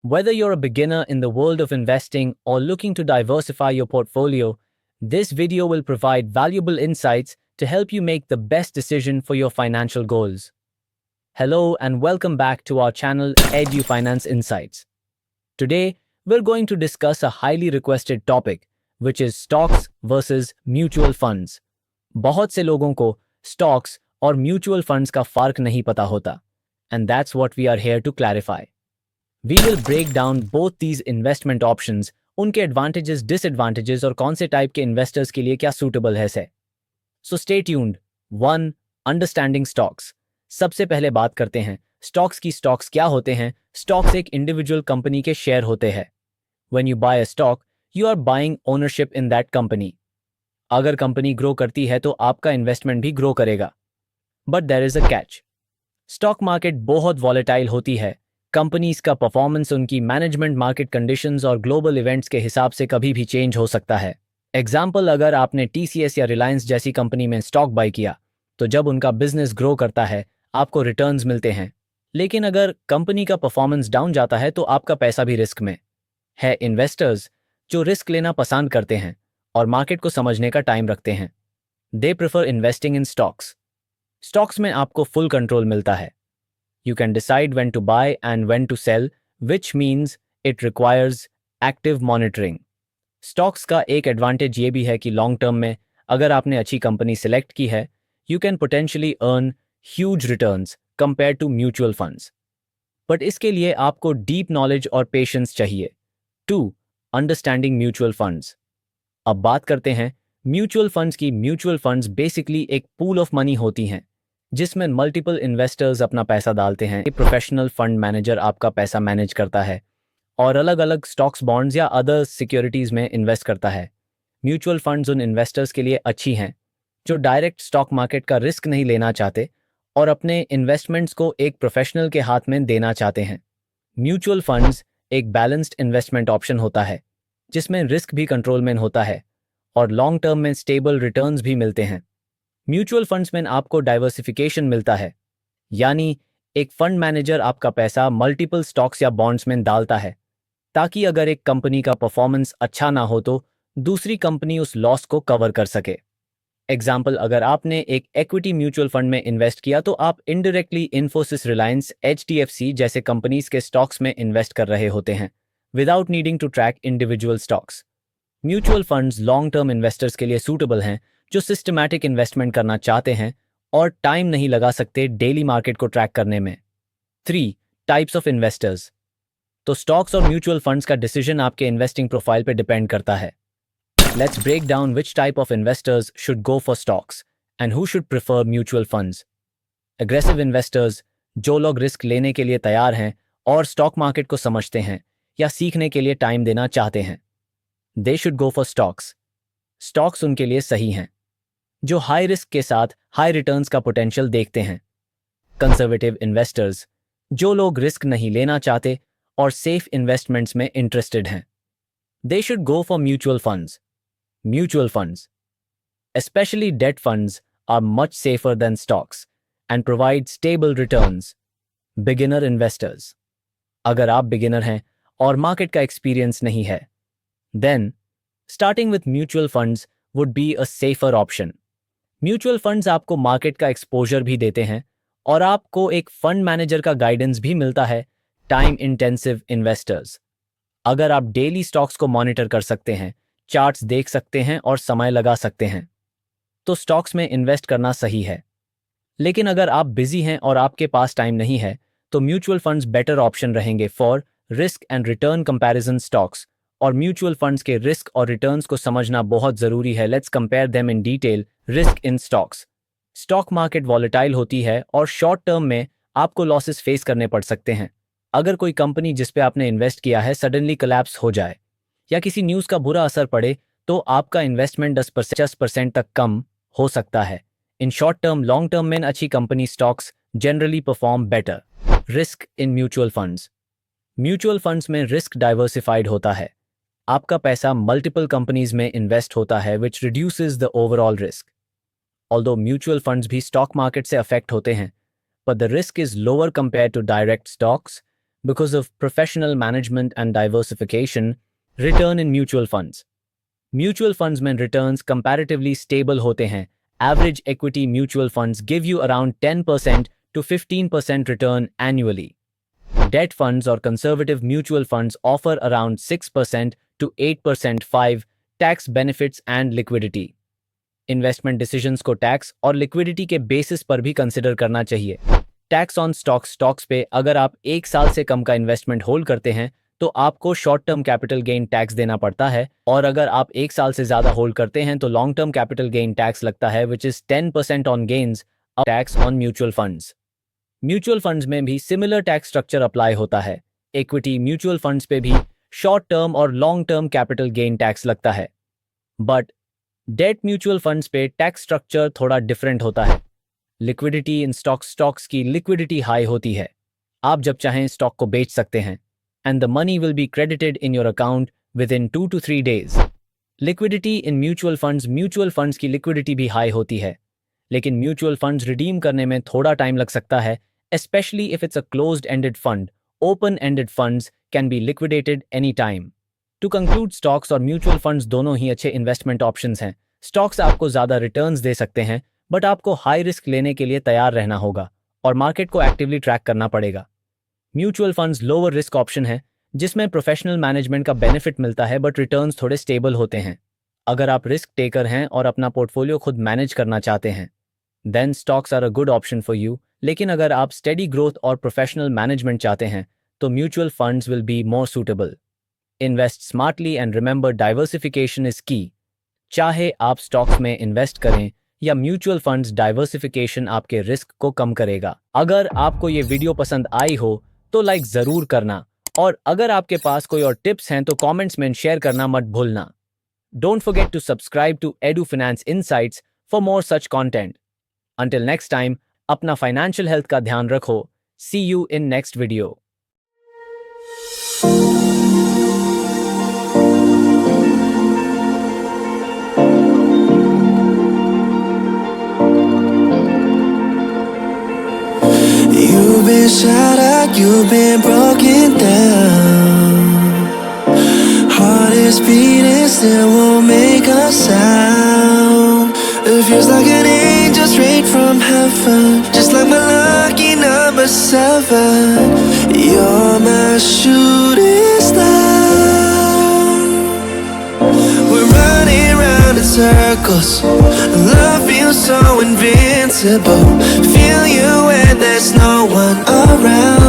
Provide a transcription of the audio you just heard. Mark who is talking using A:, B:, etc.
A: Whether you're a beginner in the world of investing or looking to diversify your portfolio, this video will provide valuable insights to help you make the best decision for your financial goals. Hello and welcome back to our channel Edu Finance Insights. Today, we're going to discuss a highly requested topic, which is stocks versus mutual funds. बहुत से लोगों को stocks और mutual funds का फर्क नहीं पता होता, and that's what we are here to clarify. We will break down both these investment options, उनके advantages, disadvantages और कौन से टाइप के investors के लिए क्या suitable है से. So stay tuned. 1. Understanding stocks. सबसे पहले बात करते हैं stocks की. stocks क्या होते हैं? Stocks एक individual company के share होते हैं. When you buy a stock, you are buying ownership in that company. अगर कंपनी ग्रो करती है तो आपका इन्वेस्टमेंट भी ग्रो करेगा. But there is a catch. Stock market बहुत वॉलेटाइल होती है. कंपनीज का परफॉर्मेंस उनकी मैनेजमेंट, मार्केट कंडीशंस और ग्लोबल इवेंट्स के हिसाब से कभी भी चेंज हो सकता है. एग्जाम्पल, अगर आपने TCS या रिलायंस जैसी कंपनी में स्टॉक बाय किया तो जब उनका बिजनेस ग्रो करता है आपको रिटर्न्स मिलते हैं. लेकिन अगर कंपनी का परफॉर्मेंस डाउन जाता है तो आपका पैसा भी रिस्क में है. इन्वेस्टर्स जो रिस्क लेना पसंद करते हैं और मार्केट को समझने का टाइम रखते हैं, they prefer investing in stocks. Stocks में आपको फुल कंट्रोल मिलता है. You can decide when to buy and when to sell, which means it requires active monitoring. Stocks का एक एडवांटेज ये भी है कि लॉन्ग टर्म में अगर आपने अच्छी कंपनी सिलेक्ट की है, you can potentially earn huge returns compare to mutual funds. But इसके लिए आपको डीप नॉलेज और पेशेंस चाहिए. 2. Understanding mutual funds. अब बात करते हैं म्यूचुअल फंड्स की. म्यूचुअल फंड्स बेसिकली एक पूल ऑफ मनी होती हैं जिसमें मल्टीपल इन्वेस्टर्स अपना पैसा डालते हैं. एक प्रोफेशनल फंड मैनेजर आपका पैसा मैनेज करता है और अलग अलग स्टॉक्स, बॉन्ड्स या अदर सिक्योरिटीज में इन्वेस्ट करता है. म्यूचुअल फंड्स उन इन्वेस्टर्स के लिए अच्छी हैं जो डायरेक्ट स्टॉक मार्केट का रिस्क नहीं लेना चाहते और अपने इन्वेस्टमेंट्स को एक प्रोफेशनल के हाथ में देना चाहते हैं. म्यूचुअल फंड्स एक बैलेंस्ड इन्वेस्टमेंट ऑप्शन होता है जिसमें रिस्क भी कंट्रोल में होता है और लॉन्ग टर्म में स्टेबल रिटर्न्स भी मिलते हैं. म्यूचुअल फंड्स में आपको डाइवर्सिफिकेशन मिलता है, यानी एक फंड मैनेजर आपका पैसा मल्टीपल स्टॉक्स या बॉन्ड्स में डालता है ताकि अगर एक कंपनी का परफॉर्मेंस अच्छा ना हो तो दूसरी कंपनी उस लॉस को कवर कर सके. एग्जाम्पल, अगर आपने एक इक्विटी म्यूचुअल फंड में इन्वेस्ट किया तो आप इनडायरेक्टली इन्फोसिस, रिलायंस, HDFC जैसे कंपनीज के स्टॉक्स में इन्वेस्ट कर रहे होते हैं without needing to track individual stocks. Mutual funds long term investors के लिए सूटेबल हैं जो सिस्टमैटिक इन्वेस्टमेंट करना चाहते हैं और टाइम नहीं लगा सकते डेली मार्केट को ट्रैक करने में. 3. Types of investors. तो स्टॉक्स और म्यूचुअल फंड्स का डिसीजन आपके इन्वेस्टिंग प्रोफाइल पर डिपेंड करता है. Let's break down which type of investors should go for stocks and who should prefer mutual funds. Aggressive investors, जो लोग रिस्क लेने के लिए तैयार हैं और स्टॉक मार्केट को समझते हैं या सीखने के लिए टाइम देना चाहते हैं, they should go for stocks. Stocks उनके लिए सही हैं जो हाई रिस्क के साथ हाई रिटर्न्स का पोटेंशियल देखते हैं. कंजर्वेटिव इन्वेस्टर्स, जो लोग रिस्क नहीं लेना चाहते और सेफ इन्वेस्टमेंट्स में इंटरेस्टेड हैं, they should go for mutual funds. Mutual funds, especially debt funds, are much safer than stocks and provide stable returns. Beginner investors. अगर आप beginner हैं और market का experience नहीं है, then starting with mutual funds would be a safer option. Mutual funds आपको market का exposure भी देते हैं और आपको एक fund manager का guidance भी मिलता है. Time intensive investors. अगर आप daily stocks को monitor कर सकते हैं, चार्ट्स देख सकते हैं और समय लगा सकते हैं, तो स्टॉक्स में इन्वेस्ट करना सही है. लेकिन अगर आप बिजी हैं और आपके पास टाइम नहीं है तो म्यूचुअल फंड्स बेटर ऑप्शन रहेंगे for risk and return comparison. Stocks और म्यूचुअल फंड्स के रिस्क और रिटर्न्स को समझना बहुत ज़रूरी है. Let's compare them in detail. Risk in stocks. Stock market volatile होती है और शॉर्ट टर्म में आपको लॉसेस फेस करने पड़ सकते हैं. अगर कोई कंपनी जिस पे आपने इन्वेस्ट किया है सडनली कोलैप्स हो जाए या किसी न्यूज़ का बुरा असर पड़े तो आपका इन्वेस्टमेंट 10% तक कम हो सकता है. In short term, long term में अच्छी company stocks generally perform better. Risk in mutual funds. Mutual funds में रिस्क डाइवर्सिफाइड होता है. आपका पैसा मल्टीपल कंपनीज में इन्वेस्ट होता है which reduces the overall risk. Although mutual funds भी स्टॉक मार्केट से अफेक्ट होते हैं, but the risk is lower compared to direct stocks. because of professional management and diversification. Return in mutual funds. Mutual funds में returns comparatively stable होते हैं. Average equity mutual funds give you around 10% to 15% return annually. Debt funds or conservative mutual funds offer around 6% to 8%. 5. Tax benefits and liquidity. Investment decisions को tax और liquidity के basis पर भी consider करना चाहिए. Tax on stocks पे अगर आप 1 साल से कम का इन्वेस्टमेंट होल्ड करते हैं तो आपको short term capital gain tax देना पड़ता है, और अगर आप 1 साल से ज्यादा होल्ड करते हैं तो long term capital gain tax लगता है, which is 10% on gains. Tax on mutual funds. Mutual funds में भी सिमिलर टैक्स स्ट्रक्चर अप्लाई होता है. इक्विटी म्यूचुअल फंड्स पे भी शॉर्ट टर्म और long term capital gain tax लगता है. बट डेट म्यूचुअल फंड्स पे टैक्स स्ट्रक्चर थोड़ा डिफरेंट होता है. लिक्विडिटी इन स्टॉक्स की लिक्विडिटी हाई होती है. आप जब चाहें स्टॉक को बेच सकते हैं, and the money will be credited in your account with in 2 to 3 days. Liquidity in mutual funds की लिक्विडिटी भी हाई होती है, लेकिन म्यूचुअल फंड्स रिडीम करने में थोड़ा टाइम लग सकता है, especially if it's a closed-ended fund. Open-ended funds can be liquidated anytime. To conclude, stocks और म्यूचुअल फंड्स दोनों ही अच्छे इन्वेस्टमेंट ऑप्शंस हैं. स्टॉक्स आपको ज़्यादा रिटर्न्स दे सकते हैं, बट आपको हाई रिस्क लेने के लिए तैयार रहना होगा और मार्केट को एक्टिवली ट्रैक करना पड़ेगा. Mutual funds lower risk option है, जिसमें प्रोफेशनल मैनेजमेंट का बेनिफिट मिलता है, बट रिटर्न्स थोड़े स्टेबल होते हैं. अगर आप रिस्क टेकर हैं और अपना पोर्टफोलियो खुद मैनेज करना चाहते हैं, then stocks are a good option for you. लेकिन अगर आप स्टेडी ग्रोथ और प्रोफेशनल मैनेजमेंट चाहते हैं तो mutual funds will be more suitable. Invest smartly and remember diversification is key. चाहे आप स्टॉक्स में इन्वेस्ट करें या म्यूचुअल फंड्स, डाइवर्सिफिकेशन आपके रिस्क को कम करेगा. अगर आपको ये वीडियो पसंद आई हो तो लाइक ज़रूर करना, और अगर आपके पास कोई और टिप्स हैं तो कमेंट्स में शेयर करना मत भूलना. Don't forget to subscribe to Edu Finance Insights for more such content. Until next time, अपना फाइनेंशियल हेल्थ का ध्यान रखो. See you in next video.
B: You've been shattered, you've been broken down. Heart is beating, still won't make a sound. It feels like an angel straight from heaven, just like my lucky number 7. You're my shooting star. We're running round in circles, love feels so invincible. Feel you when there's no one around.